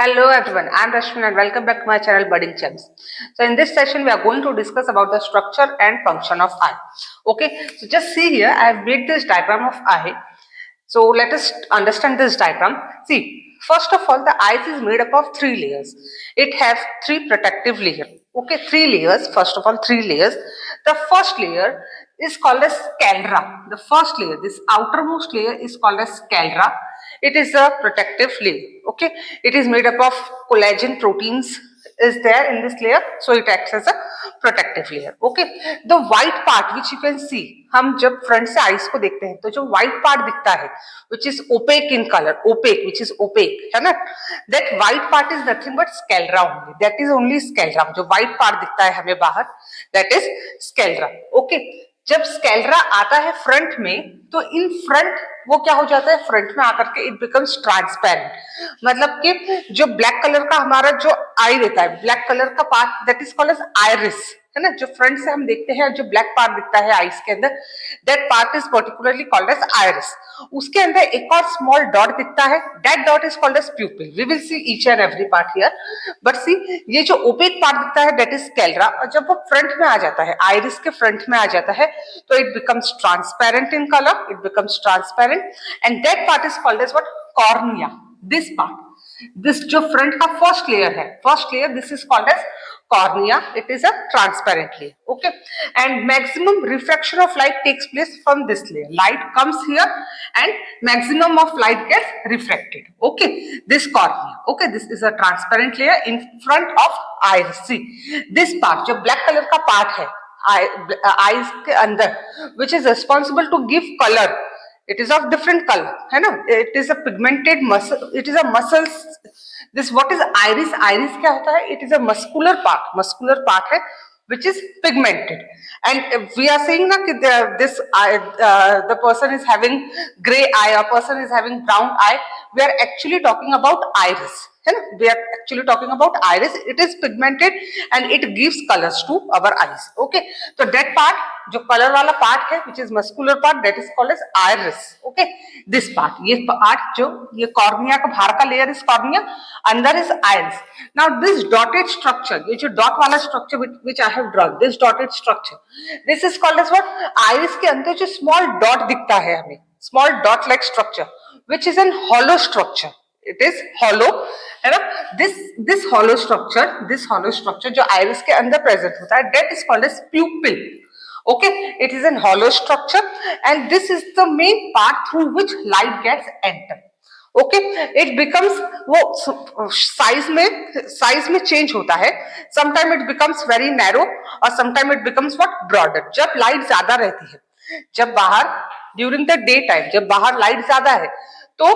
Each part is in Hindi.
Hello everyone, I am Rashmi and welcome back to my channel Budding Gems. So in this session we are going to discuss about the structure and function of eye. Okay, so just see here I have made this diagram of eye. So let us understand this diagram. See, first of all the eyes is made up of three layers. It has three protective layers. Okay, three layers. First of all, three layers. The first layer is called as sclera. The first layer, this outermost layer is called as sclera. It is a protective layer. Okay, it is made up of collagen proteins is there in this layer, so it acts as a protective layer. Okay, the white part which you can see, हम जब फ्रंट से आइस को देखते हैं तो जो व्हाइट पार्ट दिखता है which is opaque in color, opaque which is opaque है ना, that white part is nothing but sclera only. That is only sclera. जो white part दिखता है हमें बाहर, that is sclera. Okay, जब स्कैलरा आता है फ्रंट में तो इन फ्रंट वो क्या हो जाता है, फ्रंट में आकर के इट बिकम्स ट्रांसपेरेंट. मतलब कि जो ब्लैक कलर का हमारा जो आई रहता है, ब्लैक कलर का part that is called as iris है ना, जो फ्रंट से हम देखते हैं जो ब्लैक पार्ट दिखता है आईज के अंदर, that part is particularly called as iris. उसके अंदर एक और स्मॉल डॉट दिखता है, that dot is called as pupil. We will see each and every part here, but see ये जो ओपेक पार्ट दिखता है दैट इज स्कैलरा, और जब वो फ्रंट में आ जाता है, आइरिस के फ्रंट में आ जाता है तो it becomes transparent in colour, it becomes transparent and that part is called as what, cornea. This part, this जो फ्रंट का फर्स्ट लेयर है, first layer, this is called as cornea. It is a transparent layer. Okay, and maximum refraction of light takes place from this layer. Light comes here and maximum of light gets refracted. Okay, this cornea. Okay, this is a transparent layer in front of iris. See this part, जो black color का part है eyes के अंदर, which is responsible to give color. It is of different color है ना, it is a pigmented muscle, it is a muscles. This what is iris? Iris क्या होता है? It is a muscular part है which is pigmented. And we are saying ना कि this the person is having gray eye, a person is having brown eye. We are actually talking about iris. है ना? We are actually talking about iris. It is pigmented and it gives colors to our eyes. Okay, so that part जो color वाला part है which is muscular part, that is called as iris. Okay, this part, ये part जो ये cornea का बाहर का layer is cornea, अंदर is iris. Now this dotted structure, ये जो dot वाला structure which I have drawn, this dotted structure, this is called as what, iris के अंदर जो small dot दिखता है हमें, small dot like structure which is an hollow structure. It is hollow है ना. this hollow structure जो iris के अंदर present होता है, that is called as pupil. Okay, it is an hollow structure and this is the main part through which light gets entered. Okay, it becomes वो साइज में चेंज होता है. sometime it becomes very narrow और sometime it becomes what, broader. जब लाइट ज्यादा रहती है, जब बाहर ड्यूरिंग द डे टाइम जब बाहर लाइट ज्यादा है तो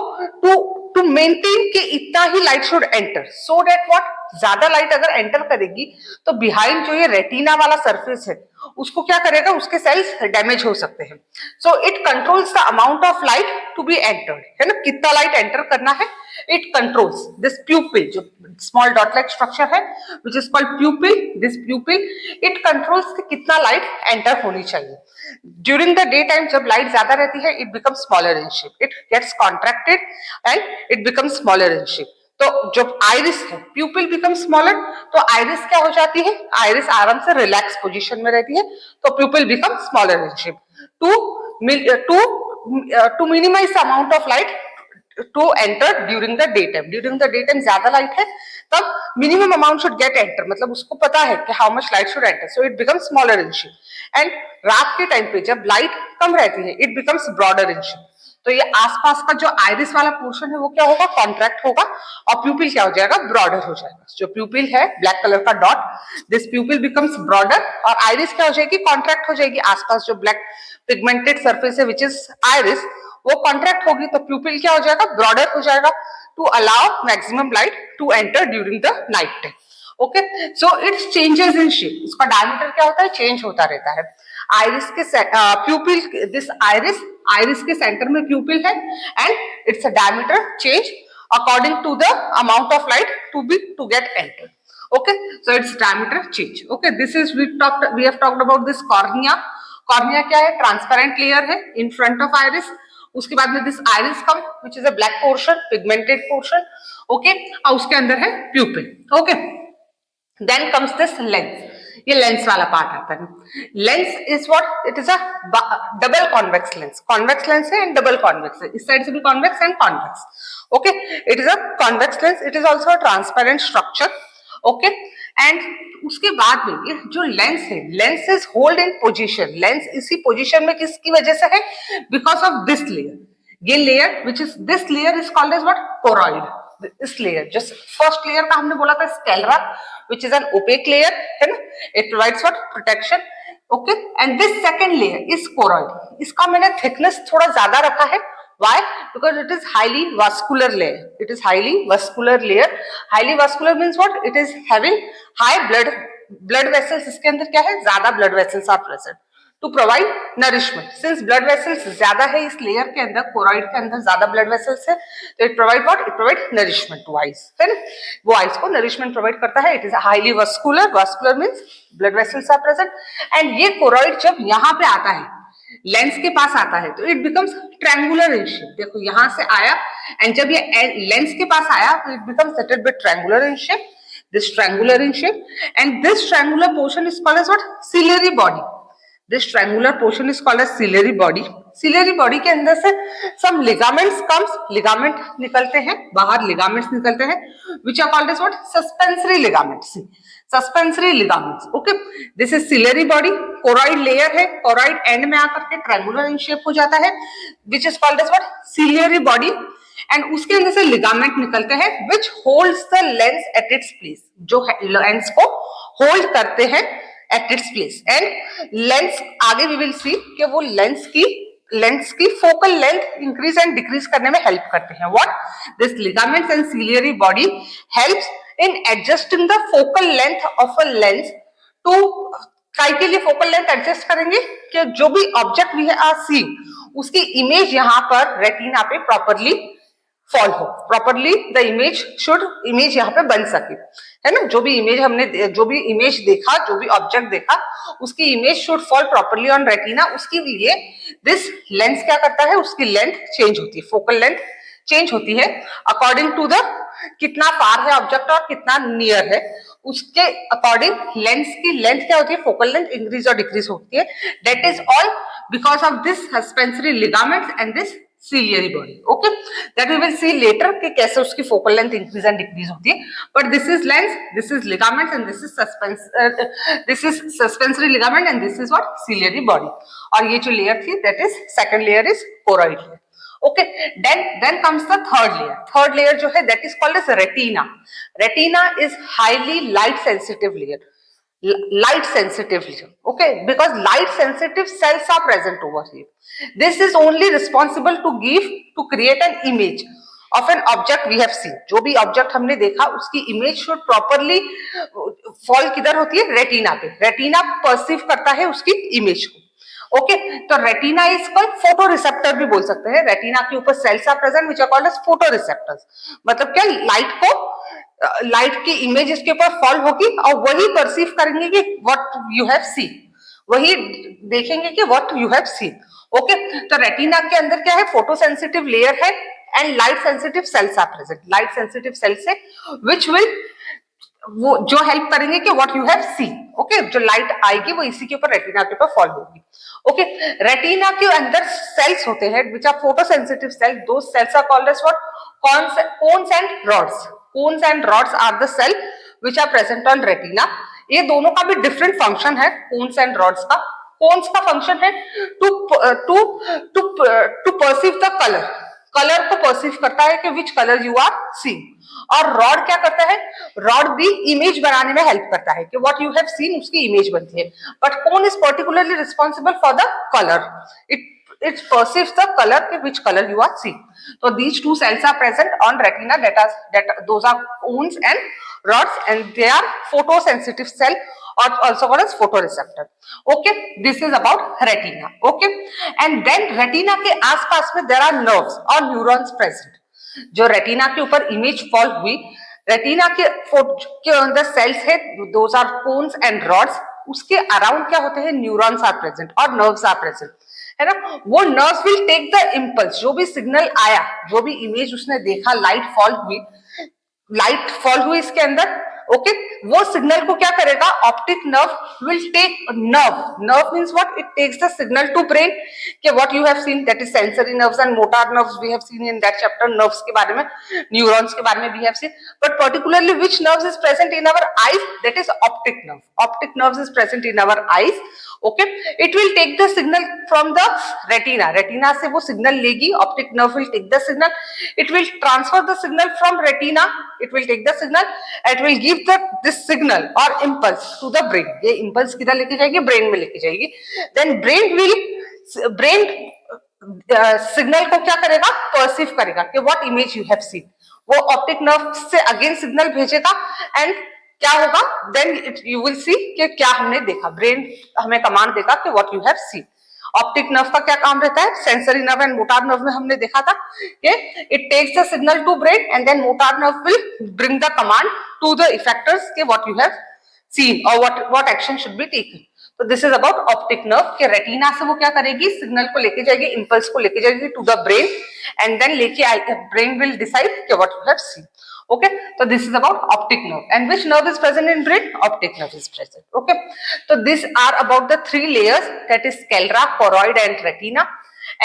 टू मेंटेन के इतना ही light should enter, so that what, ज्यादा लाइट अगर एंटर करेगी तो बिहाइंड जो ये रेटिना वाला सरफेस है उसको क्या करेगा, उसके सेल्स डैमेज हो सकते हैं. So it controls the amount of light to be entered है ना, कितना लाइट एंटर करना है, इट कंट्रोल्स दिस प्यूपिल. जो स्मॉल डॉट लाइक स्ट्रक्चर है which is called pupil, this pupil it controls कितना लाइट एंटर होनी चाहिए. ड्यूरिंग द डे टाइम जब लाइट ज्यादा रहती है, it becomes smaller in shape, it gets contracted and it becomes smaller in shape. तो जब आइरिस है, प्यूपिल बिकम स्मॉलर, तो आइरिस क्या हो जाती है, आइरिस आराम से रिलैक्स पोजीशन में रहती है, तो pupil become smaller in shape. To minimize the amount of light to enter during the day time. During the day time ज्यादा लाइट है तब minimum amount should get enter, मतलब उसको पता है कि how much light should enter, so it become smaller in shape. And रात के टाइम पे जब लाइट कम रहती है, it becomes broader in shape. तो ये आसपास का जो आइरिस वाला पोर्शन है वो क्या होगा, कॉन्ट्रैक्ट होगा और प्यूपिल क्या हो जाएगा, ब्रॉडर हो जाएगा. जो प्यूपिल है ब्लैक कलर का डॉट, दिस प्यूपिल बिकम्स ब्रॉडर और आइरिस क्या हो जाएगी, कॉन्ट्रैक्ट हो जाएगी. आसपास जो ब्लैक पिगमेंटेड सरफेस है विच इज आइरिस, वो कॉन्ट्रैक्ट होगी तो प्यूपिल क्या हो जाएगा, ब्रॉडर हो जाएगा, to allow maximum light to enter during the night time. Okay, so its changes in shape, उसका डायमीटर क्या होता है, चेंज होता रहता है. आइरिस के प्यूपिल, दिस आइरिस के सेंटर में प्यूपिल है and its a diameter change according to the amount of light to get enter. Okay, so its diameter change. Okay, this is we have talked about this cornea. Cornea क्या है, ट्रांसपेरेंट लेयर है इन फ्रंट ऑफ आइरिस. उसके बाद में this iris come which is a black portion, pigmented portion. Okay, और उसके अंदर है pupil. Okay, then comes this lens, ये लेंस वाला पार्ट आता है। Lens is what, it is a double convex lens, convex lens है एंड डबल कॉन्वेक्स है, इस साइड से भी convex and convex. Okay, it is a convex lens, it is also a transparent structure. Okay, and उसके बाद में ये जो लेंस है, lens is hold in position, lens इसी पोजीशन में किसकी वजह से है, बिकॉज ऑफ दिस लेयर, ये layer which is this layer is called as what, choroid. इस लेयर, जस्ट फर्स्ट लेयर का हमने बोला था sclera, which is an opaque layer, है ना, it provides what, protection. Okay, and this second layer is choroid, इसका मैंने thickness थोड़ा ज्यादा रखा है, why, because it is highly vascular layer, it is highly vascular layer, highly vascular means what, it is having high blood vessels, इसके अंदर क्या है, ज्यादा blood vessels are present to provide nourishment, since blood vessels ज्यादा है इस लेयर के अंदर, कोरॉइड के अंदर ज्यादा blood vessels है, तो it provide what, it provide nourishment to eyes, है ना, वो eyes को nourishment provide करता है। it is highly vascular, vascular means blood vessels are present, and ये कोरॉइड जब यहाँ पे आता है, लेंस के पास आता है, तो it becomes triangular in shape, देखो यहां से आया एंड जब ये लेंस के पास आया तो it becomes little bit triangular in shape, this triangular in shape, and this triangular portion is called as what, ciliary body, this triangular portion is called as ciliary body, ciliary body के अंदर से some ligaments comes, ligament निकलते हैं बाहर, ligaments निकलते हैं, which are called as what, suspensory ligaments, suspensory ligaments. Okay, this is ciliary body, choroid layer है, choroid end में आकर के triangular in shape हो जाता है, which is called as what, ciliary body, and उसके अंदर से लिगामेंट निकलते हैं which holds the lens at its place, जो लेंस को होल्ड करते हैं at its place, and lens आगे वी विल सी कि वो लेंस की focal length increase and decrease करने में हेल्प करते हैं। What, this ligaments and ciliary body helps in adjusting the focal length of a lens to, काय के लिए फोकल लेंथ एडजस्ट करेंगे कि जो भी ऑब्जेक्ट वी आर सीइंग उसकी इमेज यहाँ पर रेटिना पे प्रॉपरली फॉल हो, प्रॉपरली द इमेज यहाँ पे बन सके, है ना, जो भी इमेज देखा, जो भी ऑब्जेक्ट देखा उसकी image should fall properly on retina, उसके लिए दिस लेंस क्या करता है, उसकी लेंथ चेंज होती है, फोकल लेंथ चेंज होती है अकॉर्डिंग टू द कितना फार है ऑब्जेक्ट और कितना नियर है, उसके अकॉर्डिंग लेंस की लेंथ क्या होती है, फोकल लेंथ इंक्रीज और डिक्रीज होती है। That is all because of this suspensory ligaments and this ciliary body. Okay, that we will see later कि कैसे उसकी focal length increase and decrease होती है, but this is lens, this is ligaments and this is suspensory ligament and this is what, ciliary body, और ये जो layer थी that is second layer is choroid layer. Okay, then comes the third layer जो है that is called as retina. Retina is highly light sensitive layer, okay, because light sensitive cells are present over here. This is only responsible to create an image of an object we have seen. जो भी ऑब्जेक्ट हमने देखा उसकी इमेज शुड प्रॉपरली फॉल किधर होती है, रेटिना पे, रेटिना परसीव करता है उसकी इमेज को। ओके, तो retina is called photo receptor भी बोल सकते हैं, रेटिना के ऊपर cells are present which are called as photo receptors, मतलब क्या, लाइट की इमेज इसके ऊपर फॉल होगी और वही परसीव करेंगे कि व्हाट यू हैव सीन, वही देखेंगे कि what you have seen. Okay, तो रेटिना के अंदर क्या है, फोटो सेंसिटिव लेयर है and light sensitive cells are present, light sensitive cells है विच विल, वो जो हेल्प करेंगे कि what you have seen. Okay, जो लाइट आएगी वो इसी के ऊपर रेटिना के ऊपर फॉल होगी। ओके, रेटिना के अंदर सेल्स होते हैं which are photo sensitive cell, दो cells are called as what, cones and rods, cones and rods are the cell which are present on retina. ये दोनों का भी डिफरेंट फंक्शन है, कोन्स एंड रॉड्स का। कोन्स का फंक्शन है टू परसीव द कलर को परसीव करता है कि which colour you are seeing, और रॉड क्या करता है, रॉड भी इमेज बनाने में हेल्प करता है कि व्हाट यू हैव सीन उसकी इमेज बनती है, but cone is particularly responsible for the colour, it perceives the color, which color you are seeing. So these two cells are present on retina, those are cones and rods, and they are photosensitive cell or also called as photoreceptor. Okay, this is about retina. Okay, and then retina के आसपास में there are nerves or neurons present. जो रेटिना के ऊपर इमेज फॉल हुई, रेटिना के अंदर सेल्स है, those are cones and rods, उसके अराउंड क्या होते हैं, न्यूरॉन्स आर प्रेजेंट और नर्व्स आर प्रेजेंट, है ना। वो nerves will take the impulse, जो भी सिग्नल आया, जो भी इमेज उसने देखा, लाइट फॉल हुई, लाइट फॉल हुई इसके अंदर, ओके, वो सिग्नल को क्या करेगा, optic nerve will take, nerve means what, it takes the signal to brain, कि what you have seen that is sensory nerves and motor nerves, we have seen in that chapter, nerves के बारे में, न्यूरॉन्स के बारे में we have seen, but particularly which nerves is present in our eyes, that is optic nerve, optic nerves is present in our eyes, okay, it will take the signal from the retina, retina से वो सिग्नल लेगी, optic nerve will take the signal, it will transfer the signal from retina, it will take the signal, it will give the this signal और इंपल्स टू द ब्रेन, ये इंपल्स किधर लेके जाएगी, ब्रेन में लेके जाएगी, देन ब्रेन सिग्नल को क्या करेगा, परसीव करेगा कि what image you have scene, वो ऑप्टिक नर्व से अगेन सिग्नल भेजेगा एंड क्या होगा, देन यू विल सी कि क्या हमने देखा, ब्रेन हमें कमांड देगा कि what you have seen. Optic nerve का क्या काम रहता है, sensory nerve and motor nerve में हमने देखा था कि it takes the signal to brain and then motor nerve will bring the command to the effectors के व्हाट यू हैव सीन और what action should be taken. तो this is about optic nerve के रेटिना से वो क्या करेगी, सिग्नल को लेके जाएगी, इंपल्स को लेके जाएगी to the brain and then लेके ब्रेन विल डिसाइड कि what you have seen. Okay, so this is about optic nerve, and which nerve is present in brain, optic nerve is present, okay, so these are about the three layers, that is sclera, choroid and retina,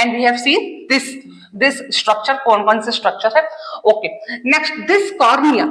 and we have seen this structure, कौन से structure है, okay, next this cornea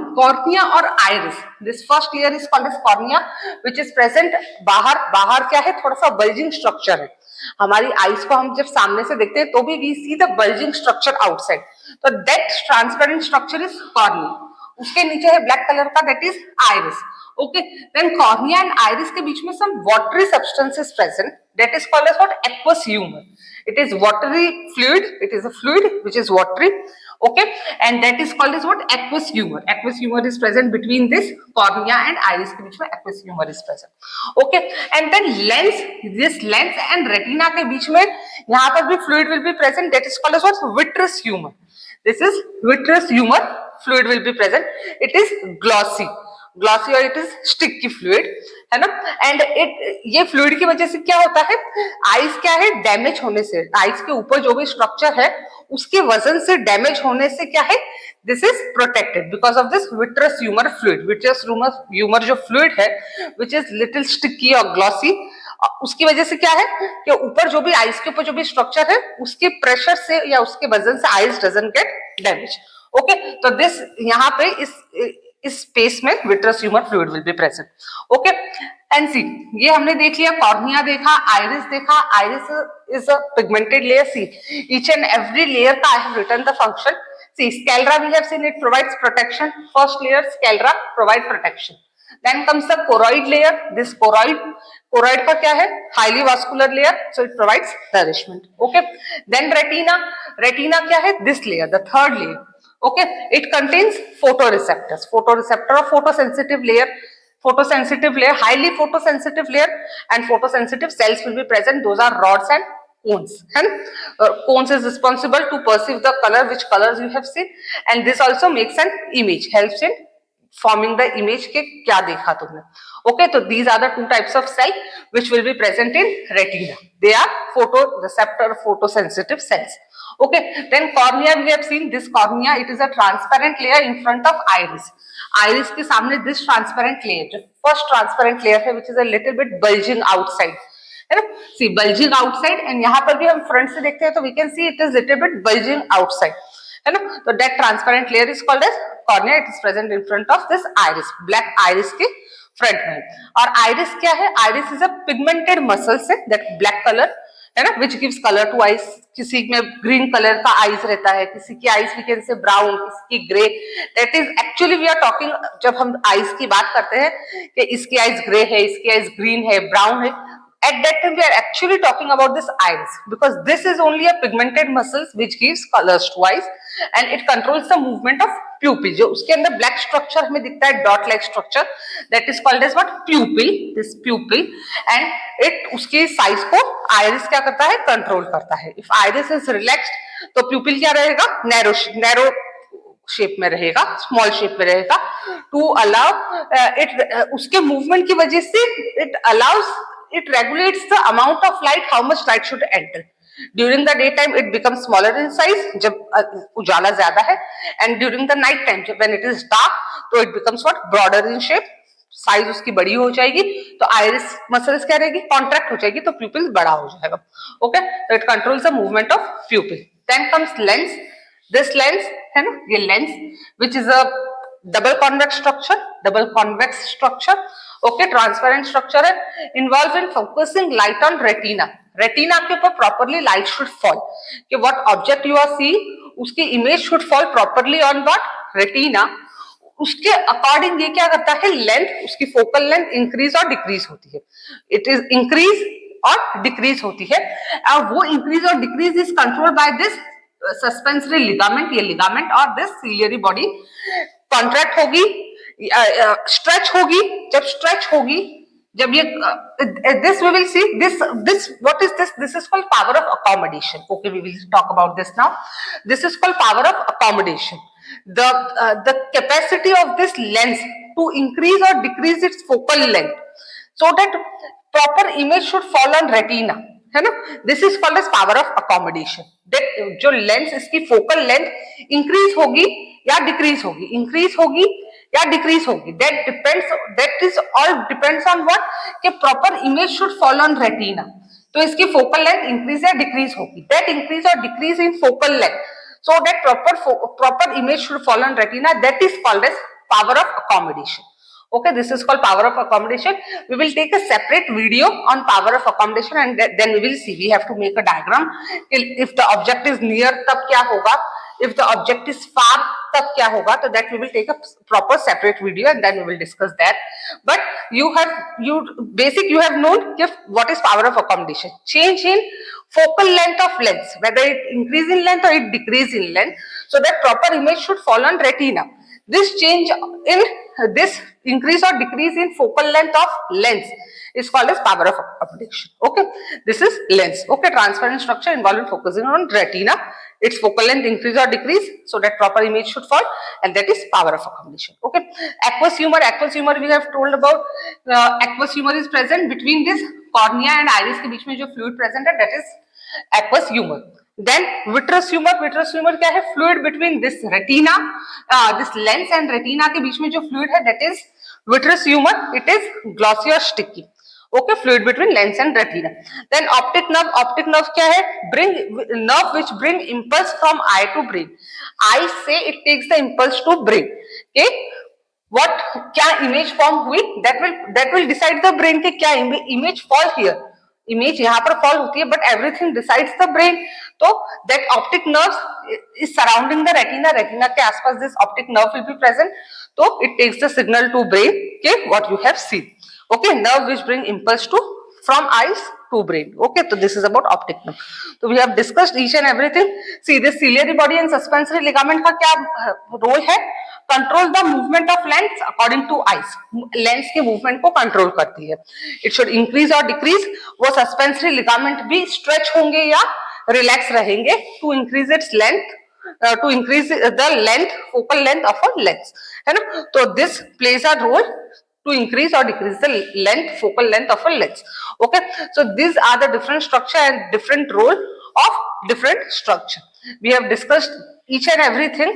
और iris, this first layer is called as cornea which is present बाहर क्या है, थोड़ा सा bulging structure है, हमारी आईज को हम जब सामने से देखते हैं तो भी we see the bulging structure outside, तो that transparent structure is cornea, उसके नीचे है ब्लैक कलर का, that is iris, okay, then cornea and iris के बीच में some watery substance is present, that is called as what, aqueous humour, it is watery fluid, it is a fluid which is watery, okay, and that is called as what, aqueous humor, aqueous humor is present between this cornea and iris के बीच में aqueous humor is present, okay, and then lens, this lens and retina के बीच में यहाँ पर भी fluid will be present, that is called as what, vitreous humor, this is vitreous humor fluid will be present, it is glossy और इट इज स्टिकी फ्लूइड, है ना, एंड ये फ्लूइड की वजह से क्या होता है, आइस क्या है, डैमेज होने से, आइस के ऊपर जो भी स्ट्रक्चर है उसके वजन से डैमेज होने से क्या है, this is protected because of this vitreous humour fluid, vitreous humour जो फ्लूइड है विच इज लिटिल स्टिकी और ग्लॉसी, उसकी वजह से क्या है कि ऊपर जो भी आइस के ऊपर जो भी स्ट्रक्चर है उसके प्रेशर से या उसके वजन से eyes doesn't get damage, okay, तो दिस यहाँ पे इस स्पेस में vitreous humour fluid will be present, okay, and see ये हमने देख लिया, कॉर्निया देखा, आइरिस देखा, iris is a pigmented layer, see each and every layer का I have written the function, see sclera we have seen it provides protection, first layer sclera provide protection, then comes the choroid layer, this choroid का क्या है, highly vascular layer, so it provides nourishment, okay, then retina क्या है, this layer, the third layer, okay, it contains photoreceptor or photosensitive layer, highly photosensitive layer, and photosensitive cells will be present, those are rods and cones, and cones is responsible to perceive the color, which colors you have seen, and this also makes an image, helps in forming the image के क्या देखा तुमने, okay, so these are the two types of cell which will be present in retina, they are photoreceptor photosensitive cells, okay, then cornea we have seen, this cornea it is a transparent layer in front of iris के सामने this transparent layer, जो first transparent layer है which is a little bit bulging outside, है ना, see bulging outside, and यहाँ पर भी हम front से देखते हैं तो we can see it is little bit bulging outside, है ना, तो that transparent layer is called as cornea, it is present in front of this iris, black iris के फ्रंट में, और आइरिस क्या है, iris is a pigmented muscle से, दैट ब्लैक कलर, है ना, which gives colour to eyes, किसी में ग्रीन कलर का आइज रहता है, किसी की eyes we can say brown, किसी की grey, that is actually we are talking, जब हम आइज की बात करते हैं कि इसकी आइज ग्रे है, इसकी आइज ग्रीन है, ब्राउन है, at that time we are actually talking about this iris, because this is only a pigmented muscles which gives colors to eyes, and it controls the movement of pupil, जो उसके अंदर black structure हमें दिखता है, dot like structure, that is called as what, pupil, this pupil, and it उसके size को iris क्या करता है, control करता है, if iris is relaxed तो pupil क्या रहेगा, narrow शेप में रहेगा, स्मॉल शेप में रहेगा, टू अलाउ इट, उसके मूवमेंट की वजह से it allow us, it regulates the amount of light, how much light should enter, during the day time it becomes smaller in size, जब उजाला ज्यादा है, and during the night time when it is dark तो it becomes what, broader in shape, size उसकी बड़ी हो जाएगी, तो आइरिस मसल्स क्या रहेगी, कॉन्ट्रैक्ट हो जाएगी, तो प्यूपिल बड़ा हो जाएगा. ओके, तो it controls the movement of pupil. Then comes lens. This lens है ना, ये lens which is a double convex structure, double convex structure. Okay, transparent structure है, involve in focusing light on retina. Retina के ऊपर प्रॉपरली लाइट शुड फॉल, कि what object you are see, उसकी image should fall properly on what, retina. उसके अकॉर्डिंग ये क्या करता है, लेंथ, उसकी फोकल लेंथ इंक्रीज और डिक्रीज होती है. इट इज इंक्रीज और डिक्रीज होती है, और वो इंक्रीज और decrease is controlled by this suspensory ligament, ये लिगामेंट, और दिस सिलियरी बॉडी कॉन्ट्रैक्ट होगी, स्ट्रेच होगी. जब स्ट्रेच होगी, जब ये this we will see, this what is this, this is called power of accommodation. Okay, we will talk about this now. This is called power of accommodation. The capacity of this lens to increase or decrease its focal length so that proper image should fall on retina, है ना. This is called as power of accommodation. that जो lens, इसकी focal length increase होगी या decrease होगी, increase होगी या डिक्रीज होगी, that is all depends on what, कि proper image should fall on retina. तो इसकी focal length increase या decrease होगी, that increase or decrease in focal length so that proper image should fall on retina, that is called as power of accommodation. Okay, this is called power of accommodation. We will take a separate video on power of accommodation, and then we will see. We have to make a diagram. If the object is near, तब क्या होगा, if the object is far, तब क्या होगा, तो that we will take a proper separate video and then we will discuss that. But you have known what is power of accommodation. Change in focal length of lens, whether it increase in length or it decrease in length, so that proper image should fall on retina. This change in this increase or decrease in focal length of lens is called as power of accommodation. Okay, this is lens. Okay, transparent structure involved in focusing on retina, its focal length increase or decrease so that proper image should fall, and that is power of accommodation. Okay, aqueous humor we have told about. Aqueous humor is present between this cornea and iris के बीच में जो fluid present है, that is aqueous humor. Then vitreous humor क्या है, fluid between this retina, this lens and retina के बीच में जो fluid है, that is vitreous humor. It is glossy or sticky. Okay, fluid between lens and retina. Then optic nerve क्या है, nerve which bring impulse from eye to brain. Eye से it takes the impulse to brain. Okay, what क्या image form हुई, that will decide the brain कि क्या image fall here. इमेज यहाँ पर फॉल होती है, but everything decides the brain. तो that optic nerves is surrounding the retina, retina के आसपास this optic nerve will be present. तो it takes the signal to brain के what you have seen. Okay, nerve which bring impulse to from eyes to brain. Okay, so this is about optic nerve. So we have discussed each and everything. See, this ciliary body and suspensory ligament का क्या रोल है, control the movement of lens according to eyes, lens के मूवमेंट को कंट्रोल करती है. इट शुड इंक्रीज और डिक्रीज, वो सस्पेंसरी लिगामेंट भी स्ट्रेच होंगे या रिलैक्स रहेंगे to increase its length, to increase the length, focal length of a lens, है ना. तो this plays a role to increase or decrease the length, focal length of a lens. Okay, so these are the different structure and different role of different structure. We have discussed each and everything,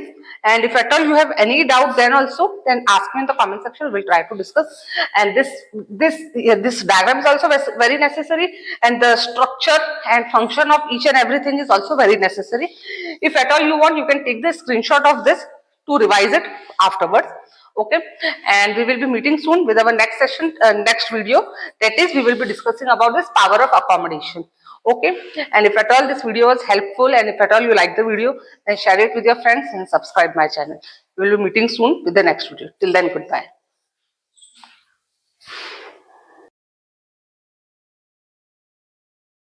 and if at all you have any doubt, then ask me in the comment section. We'll try to discuss. And this diagram is also very necessary, and the structure and function of each and everything is also very necessary. If at all you want, you can take the screenshot of this to revise it afterwards. Okay, and we will be meeting soon with our next session, next video. That is, we will be discussing about this power of accommodation. Okay, and if at all this video was helpful, and if at all you like the video, then share it with your friends and subscribe my channel. We will be meeting soon with the next video. Till then, goodbye.